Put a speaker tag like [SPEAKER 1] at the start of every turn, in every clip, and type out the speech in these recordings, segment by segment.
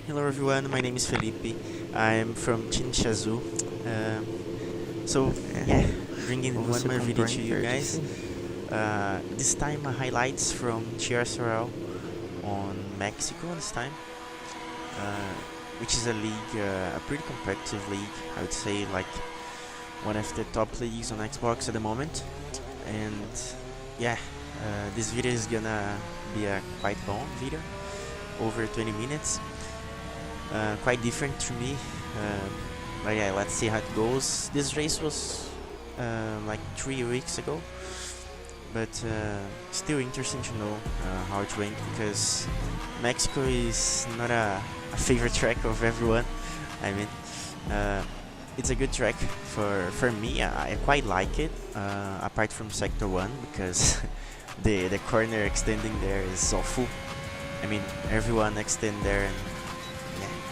[SPEAKER 1] Hello everyone, my name is Felipe. I'm from Chinchazu. So yeah, bringing one more video to you guys. This time highlights from TSRL on Mexico this time, which is a league, a pretty competitive league. I would say like one of the top leagues on Xbox at the moment. And yeah, this video is gonna be a quite long video, over 20 minutes. Quite different to me, but yeah, let's see how it goes. This race was like 3 weeks ago, but still interesting to know how it went, because Mexico is not a favorite track of everyone. I mean, it's a good track for me. I quite like it, apart from Sector 1, because the corner extending there is awful. I mean, everyone extend there and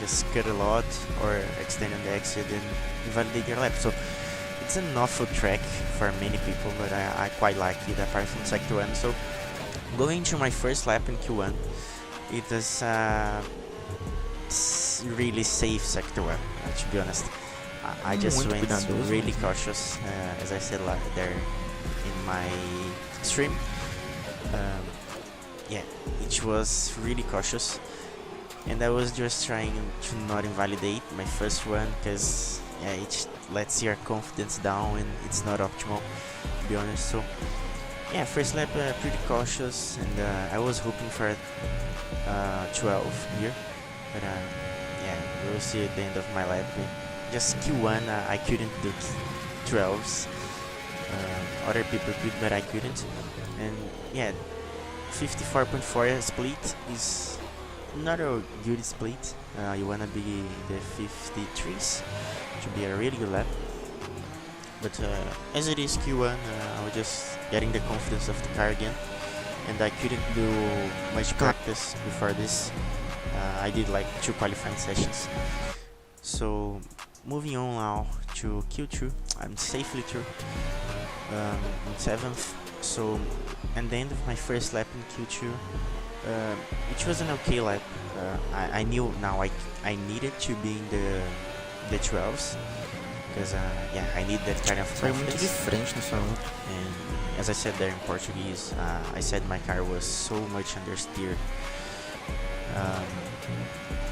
[SPEAKER 1] just cut a lot or extend on the exit and invalidate your lap. So it's an awful track for many people, but I quite like it apart from Sector 1. So going to my first lap in Q1, it was really safe Sector 1, to be honest. I just went really cautious, as I said there in my stream. Yeah, it was really cautious. And I was just trying to not invalidate my first one, because yeah, it lets your confidence down and it's not optimal, to be honest. So yeah, first lap pretty cautious, and I was hoping for 12 here, but yeah, we'll see at the end of my lap. Just Q1, I couldn't do 12s. Other people could, but I couldn't. And yeah, 54.4 split is not a good split. You wanna be the 53s to be a really good lap. But as it is Q1, I was just getting the confidence of the car again, and I couldn't do much practice before this. I did like 2 qualifying sessions. So moving on now to Q2, I'm safely through in 7th. So at the end of my first lap in Q2, it was an okay lap. I knew now I needed to be in the 12s, because yeah, I need that kind of confidence. And as I said there in Portuguese, I said my car was so much understeered.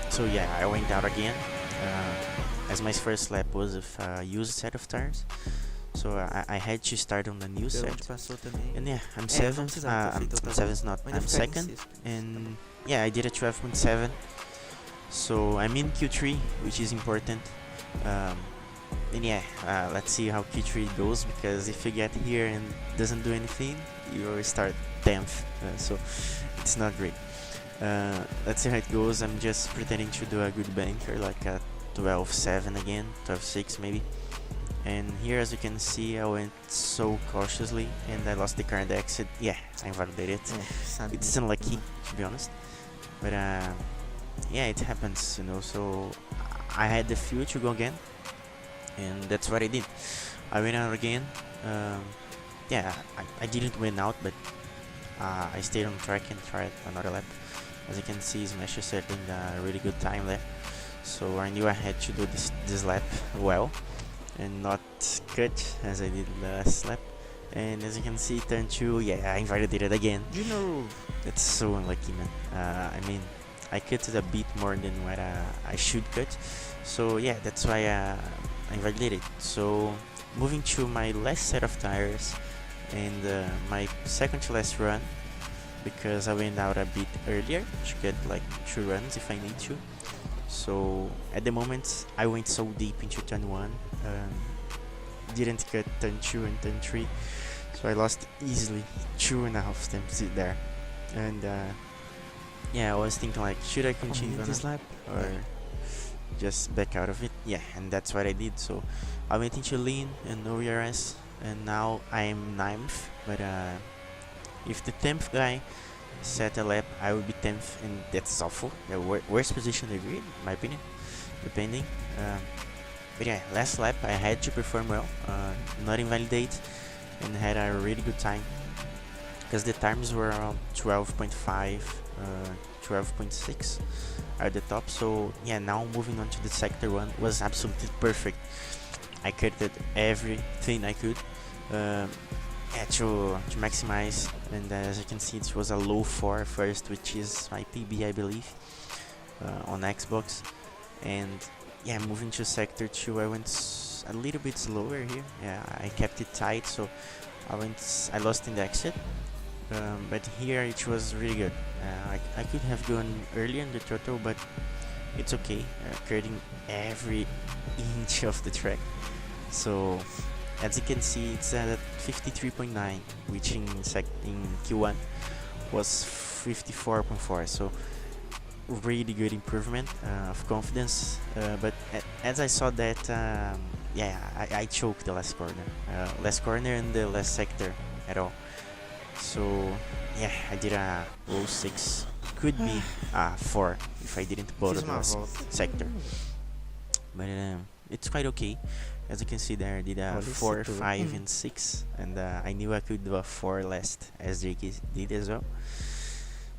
[SPEAKER 1] So yeah, I went out again, as my first lap was with a used set of tires. So I had to start on the new set, and yeah, I'm 7th, I'm 7th not, I'm 2nd, and yeah, I did a 12.7, so I'm in Q3, which is important, and yeah, let's see how Q3 goes, because if you get here and doesn't do anything, you will start 10th, so it's not great. Let's see how it goes. I'm just pretending to do a good banker, like a 12.7 again, 12.6 maybe. And here, as you can see, I went so cautiously and I lost the car in the exit. Yeah, I invalidated. It's unlucky, to be honest, but yeah, it happens, you know. So I had the fuel to go again, and that's what I did. I went out again. Yeah, I didn't win out, but I stayed on track and tried another lap. As you can see, Smash is setting a really good time there. So I knew I had to do this lap well and not cut as I did last lap. And as you can see, turn 2, yeah, I invalidated again. You know, that's so unlucky, man. I mean, I cut it a bit more than what I should cut. So yeah, that's why I invalidated. So moving to my last set of tires and my second to last run, because I went out a bit earlier to get like 2 runs if I need to. So at the moment I went so deep into turn 1, didn't cut turn 2 and turn 3, so I lost easily 2.5 steps there. And yeah, I was thinking like, should I continue this lap or just back out of it? Yeah, and that's what I did. So I went into lean and no ERS, and now I am 9th, but if the 10th guy set a lap, I would be 10th, and that's awful. The worst position in the grid, in my opinion, depending. But yeah, last lap I had to perform well, not invalidate, and had a really good time, because the times were around 12.5, 12.6 at the top. So yeah, now moving on to the sector 1 was absolutely perfect. I cut everything I could to maximize, and as you can see, it was a low 4 first, which is my PB, I believe, on Xbox. And yeah, moving to sector 2, I went a little bit slower here. Yeah, I kept it tight, so I lost in the exit. But here it was really good. I could have gone earlier in the throttle, but it's okay. Cutting every inch of the track. So as you can see, it's at 53.9, which in Q1 was 54.4. So really good improvement of confidence. But as I saw that, yeah, I choked the last corner and the last sector at all. So yeah, I did a 06. Could be a 4 if I didn't bother the last sector. But it's quite okay. As you can see there, I did a 4, 5, and 6, and I knew I could do a 4 last, as JK did as well.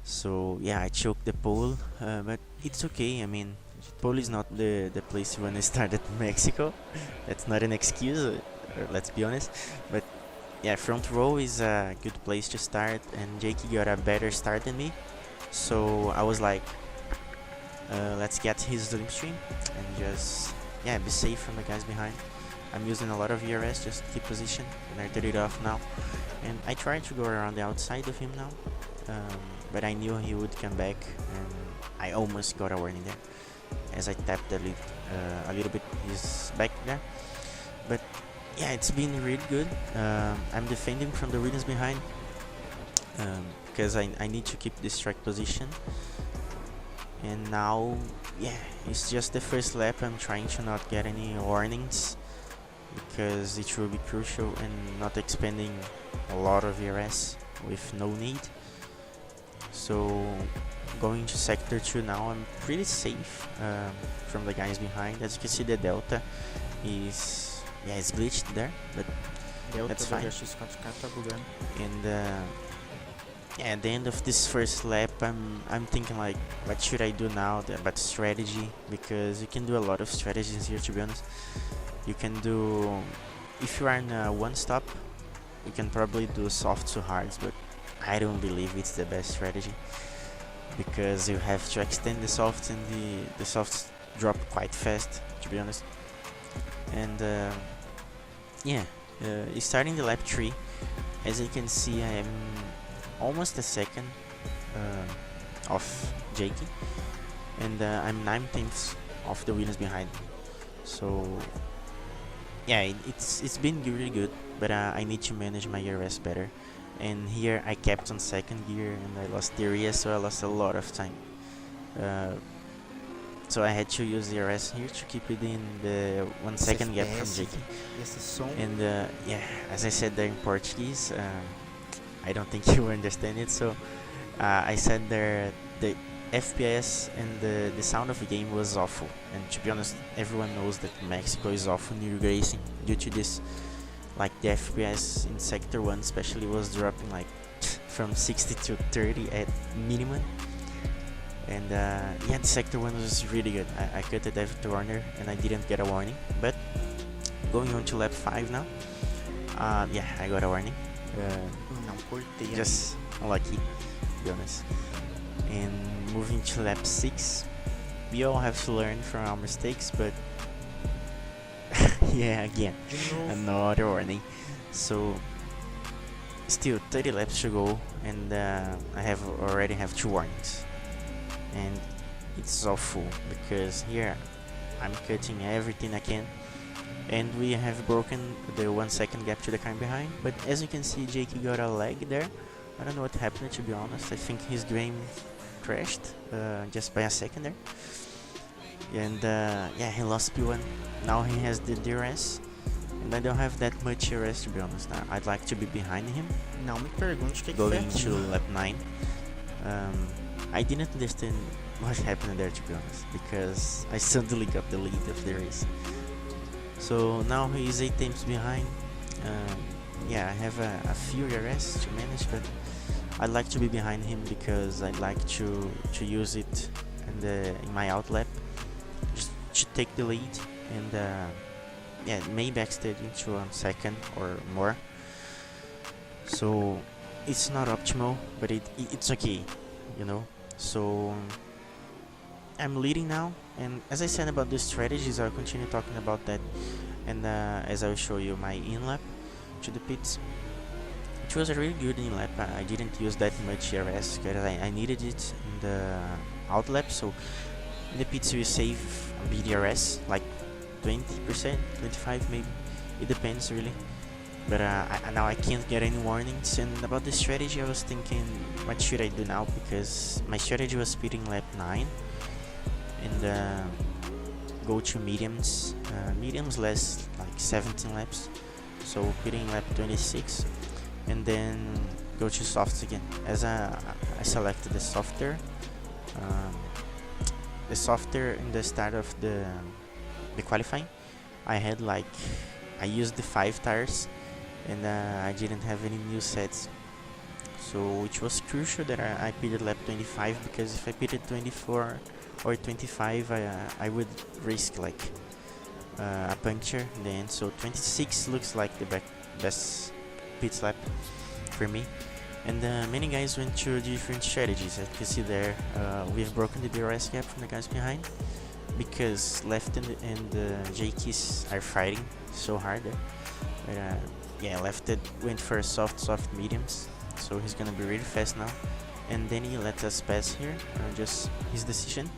[SPEAKER 1] So yeah, I choked the pole, but it's okay. I mean, pole is not the place you want to start at Mexico. That's not an excuse, let's be honest. But yeah, front row is a good place to start, and JK got a better start than me. So I was like, let's get his slipstream and just be safe from the guys behind. I'm using a lot of ERS just to keep position, and I turned it off now. And I tried to go around the outside of him now, but I knew he would come back, and I almost got a warning there as I tapped a little bit his back there. But yeah, it's been really good. I'm defending from the wheels behind because I need to keep this track position. And now, yeah, it's just the first lap. I'm trying to not get any warnings because it will be crucial, and not expending a lot of ERS with no need. So going to sector 2 now, I'm pretty safe from the guys behind. As you can see, the delta is it's glitched there, but that's fine. And yeah, at the end of this first lap, I'm thinking like, what should I do now about strategy? Because you can do a lot of strategies here, to be honest. You can do, if you are in one stop, you can probably do soft to hards, but I don't believe it's the best strategy, because you have to extend the softs, and the softs drop quite fast, to be honest. And yeah, starting the lap 3, as you can see, I am almost a second off JK, and I'm 9/10 of the winners behind. So yeah, it's been really good, but I need to manage my ERS better. And here I kept on second gear, and I lost the ERS, so I lost a lot of time. So I had to use the ERS here to keep it in the 1 second gap from JK. And yeah, as I said there in Portuguese, I don't think you understand it, so I said there the FPS and the sound of the game was awful. And to be honest, everyone knows that Mexico is awful in racing due to this. Like the FPS in sector 1 especially was dropping like from 60 to 30 at minimum. And yeah, the sector 1 was really good. I cut it every corner and I didn't get a warning. But going on to lap 5 now, yeah, I got a warning. Just unlucky, to be honest. And moving to lap 6, we all have to learn from our mistakes, but yeah, again, another warning. So still 30 laps to go, and I already have 2 warnings, and it's awful because here I'm cutting everything I can, and we have broken the 1 second gap to the car behind. But as you can see, JK got a lag there. I don't know what happened, to be honest. I think his game crashed just by a second there. And yeah, he lost P1. Now he has the DRS, and I don't have that much DRS, to be honest. I'd like to be behind him.
[SPEAKER 2] Não me pergunte o que
[SPEAKER 1] going to lap 9. I didn't understand what happened there, to be honest, because I suddenly got the lead of the race. So now he is 8 times behind. Yeah, I have a few DRS to manage, but I like to be behind him because I like to use it in my out lap, just to take the lead, and yeah, may backstage into a second or more. So it's not optimal, but it's okay, you know. So I'm leading now, and as I said about the strategies, I'll continue talking about that, and as I will show you my in lap to the pits. It was a really good in lap. I didn't use that much RS because I needed it in the out lap. So in the pits we save a bit RS, like 20%, 25 maybe. It depends really. But now I can't get any warnings. And about the strategy, I was thinking, what should I do now? Because my strategy was pitting lap 9 and go to mediums. Mediums last like 17 laps. So pitting lap 26. And then go to softs again. As I selected the softer in the start of the qualifying, I had like, I used the 5 tires, and I didn't have any new sets, so it was crucial that I pitted lap 25, because if I pitted 24 or 25, I would risk like a puncture in the end. So 26 looks like the best pit lap for me. And many guys went through different strategies. As you can see there, we've broken the BRS gap from the guys behind, because left and JKs are fighting so hard there. But yeah, left went for soft mediums, so he's gonna be really fast now. And then he let us pass here, just his decision.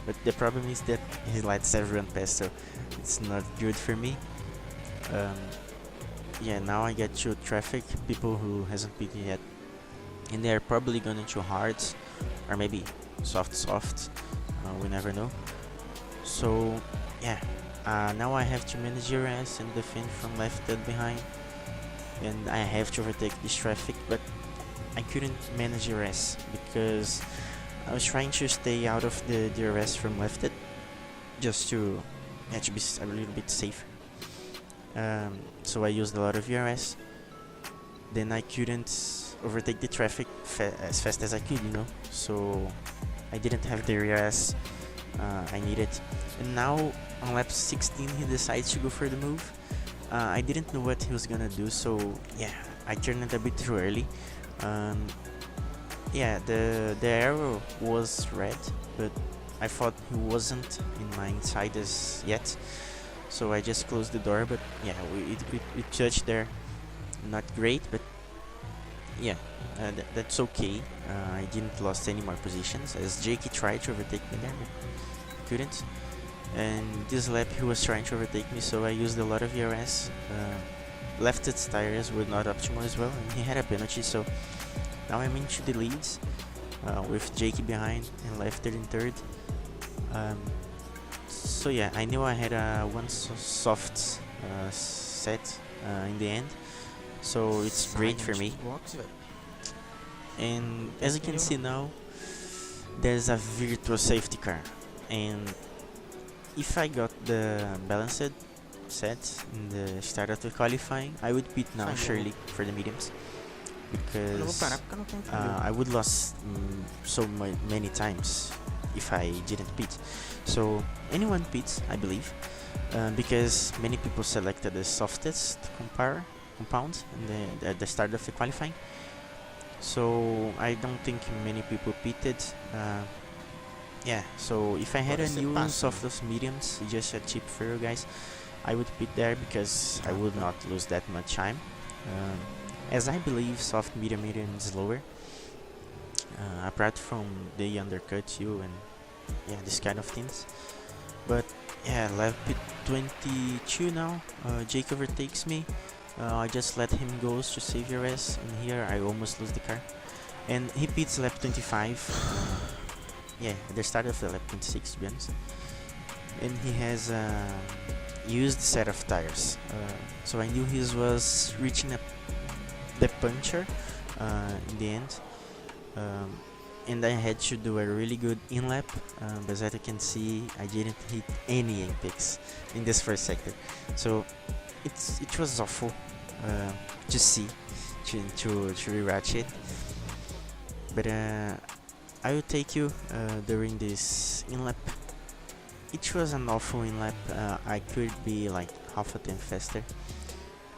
[SPEAKER 1] But the problem is that he lets everyone pass, so it's not good for me. Yeah, now I get to traffic, people who hasn't pitted yet, and they're probably going to hards or maybe soft. We never know. So yeah, now I have to manage your ass and defend from left and behind, and I have to overtake this traffic, but I couldn't manage your ass because I was trying to stay out of the DRS from left it, just to be a little bit safer. So I used a lot of DRS. Then I couldn't overtake the traffic as fast as I could, you know. So I didn't have the DRS I needed. And now on lap 16 he decides to go for the move. I didn't know what he was gonna do, so yeah, I turned it a bit too early. Yeah, the arrow was red, but I thought he wasn't in my insiders yet, so I just closed the door. But yeah, we touched there, not great, but yeah, that's okay. I didn't lost any more positions, as JK tried to overtake me there, but couldn't. And this lap he was trying to overtake me, so I used a lot of ERS. Left its tires were not optimal as well, and he had a penalty, so now I'm into the leads with JK behind and left in third. So yeah, I knew I had one soft set in the end, so it's great for me. And as you can see now, there's a virtual safety car, and if I got the balanced set in the start of the qualifying, I would pit now surely for the mediums, because I would lost so many times if I didn't pit. So anyone pits, I believe, because many people selected the softest compound at the start of the qualifying. So I don't think many people pitted. Yeah, so if I had a new softest mediums, just a tip for you guys, I would pit there because I would not lose that much time. As I believe soft medium is lower, apart from they undercut you and yeah, this kind of things. But yeah, lap 22 now, Jake overtakes me. I just let him go to save your ass, and here I almost lose the car. And he pits lap 25. Yeah, at the start of the lap 26 to be honest. And he has used set of tires. So I knew he was reaching the puncture in the end. And I had to do a really good in-lap, but as you can see, I didn't hit any apex in this first sector. So it was awful to see, to rewatch it. but I will take you during this in-lap. It was an awful in-lap. I could be like half a tenth faster,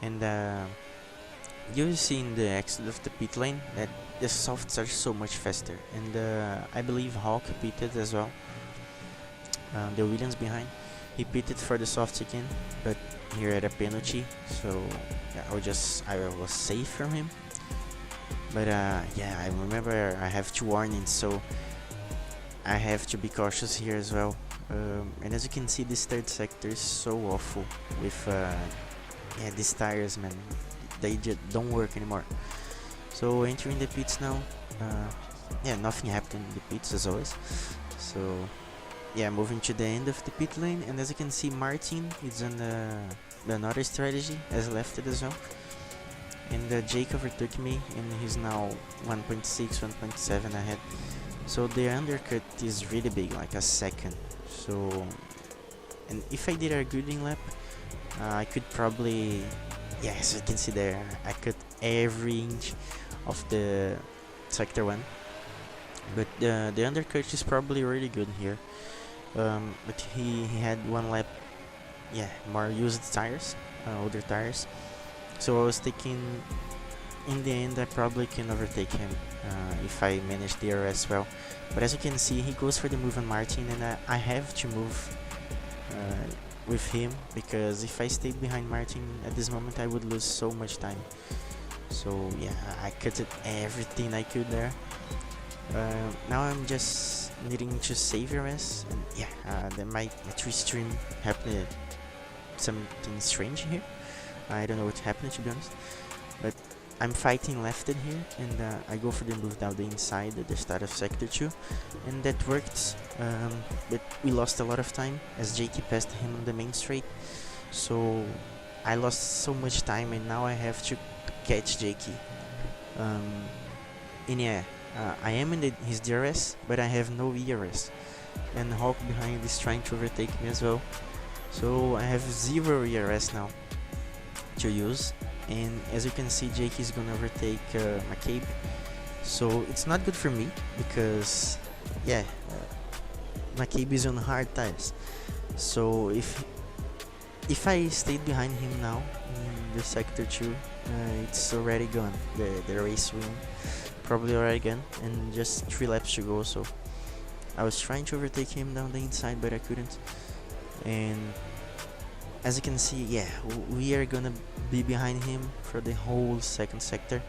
[SPEAKER 1] and you'll see in the exit of the pit lane that the softs are so much faster, and I believe Hawk pitted as well. The Williams behind, he pitted for the softs again, but here at a penalty, so yeah, I was safe from him. But yeah, I remember I have 2 warnings, so I have to be cautious here as well. And as you can see, this third sector is so awful with yeah, these tires, man, they just don't work anymore. So entering the pits now, yeah, nothing happened in the pits as always. So yeah, moving to the end of the pit lane, and as you can see, Martin is on another strategy as left it as well. And Jake overtook me, and he's now 1.6, 1.7 ahead. So the undercut is really big, like a second. So, and if I did a good in lap, I could probably, yeah, as you can see there, I cut every inch of the sector 1. But the undercut is probably really good here. But he had 1 lap, yeah, more used tires, older tires. So I was thinking, in the end, I probably can overtake him if I manage the RS well. But as you can see, he goes for the move on Martin, and I have to move with him, because if I stayed behind Martin at this moment, I would lose so much time. So yeah, I cut everything I could there. Now I'm just needing to save RS, and yeah, then my tree stream happened something strange here. I don't know what's happening, to be honest, but I'm fighting left-handed here, and I go for the move down the inside at the start of sector 2, and that worked, but we lost a lot of time as JK passed him on the main straight, so I lost so much time, and now I have to catch JK. And yeah, I am in his DRS, but I have no ERS, and Hawk behind is trying to overtake me as well, so I have 0 ERS now to use. And as you can see, Jake is gonna overtake JxkeyB, so it's not good for me, because yeah, JxkeyB is on hard tires. So if I stayed behind him now in the sector 2, it's already gone. The race win probably already gone, and just 3 laps to go. So I was trying to overtake him down the inside, but I couldn't. And as you can see, yeah, we are gonna be behind him for the whole second sector.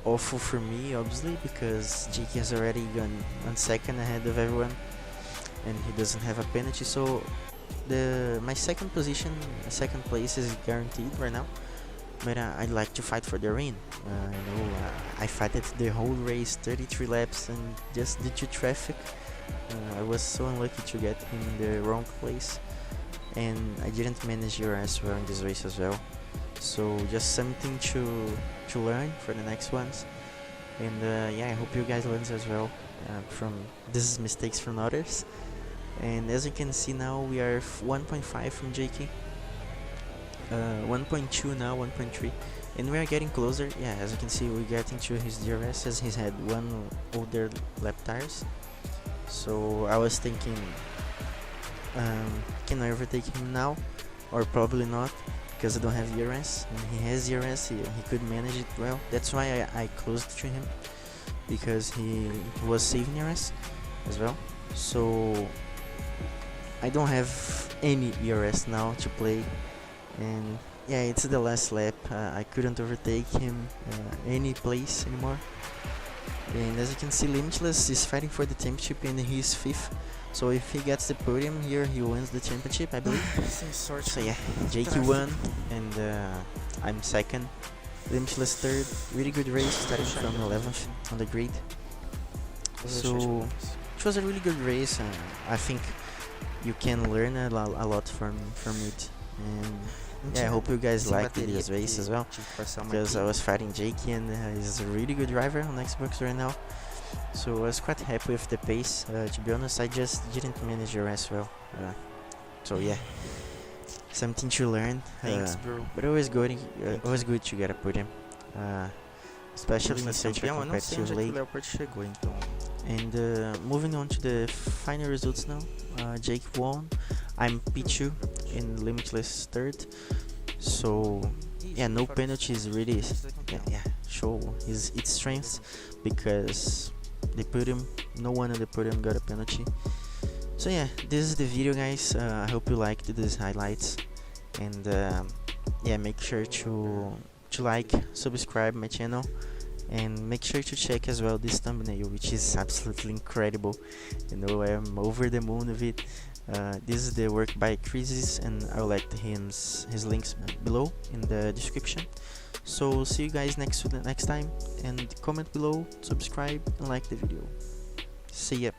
[SPEAKER 1] Awful for me, obviously, because JK has already gone 1 second ahead of everyone, and he doesn't have a penalty. So my second position, second place, is guaranteed right now. But I'd like to fight for the win. I fought it the whole race, 33 laps, and just due to traffic, I was so unlucky to get him in the wrong place. And I didn't manage your as well in this race as well, so just something to learn for the next ones. And yeah, I hope you guys learn as well from these mistakes from others. And as you can see now, we are 1.5 from JK, 1.2 now, 1.3, and we are getting closer. Yeah, as you can see, we're getting to his DRS, as he's had 1 older lap tires. So I was thinking, can I overtake him now, or probably not, because I don't have ERS, and he has ERS, he could manage it well. That's why I closed to him, because he was saving ERS as well. So I don't have any ERS now to play, and yeah, it's the last lap. I couldn't overtake him any place anymore. And as you can see, Limitless is fighting for the championship, and he's 5th. So if he gets the podium here, he wins the championship, I believe. So yeah, JK won, and I'm 2nd. Limitless 3rd. Really good race, starting from 11th on the grid. So it was a really good race. I think you can learn a lot from it. And yeah, I hope you guys liked this race as well, because I was fighting JK, and he's a really good driver on Xbox right now. So I was quite happy with the pace. To be honest, I just didn't manage your as well. So yeah, something to learn.
[SPEAKER 2] Thanks, bro.
[SPEAKER 1] But always good to get a podium. especially in such a competitive league. And moving on to the final results now, Jake won. I'm P2 in limitless third. So yeah, no penalties really show its strengths, because no one on the podium got a penalty. So yeah, this is the video, guys. I hope you liked these highlights, and yeah, make sure to like, subscribe my channel, and make sure to check as well this thumbnail, which is absolutely incredible. You know, I'm over the moon with it. This is the work by Chris, and I'll let his links below in the description. So see you guys next time, and comment below, subscribe, and like the video. See ya.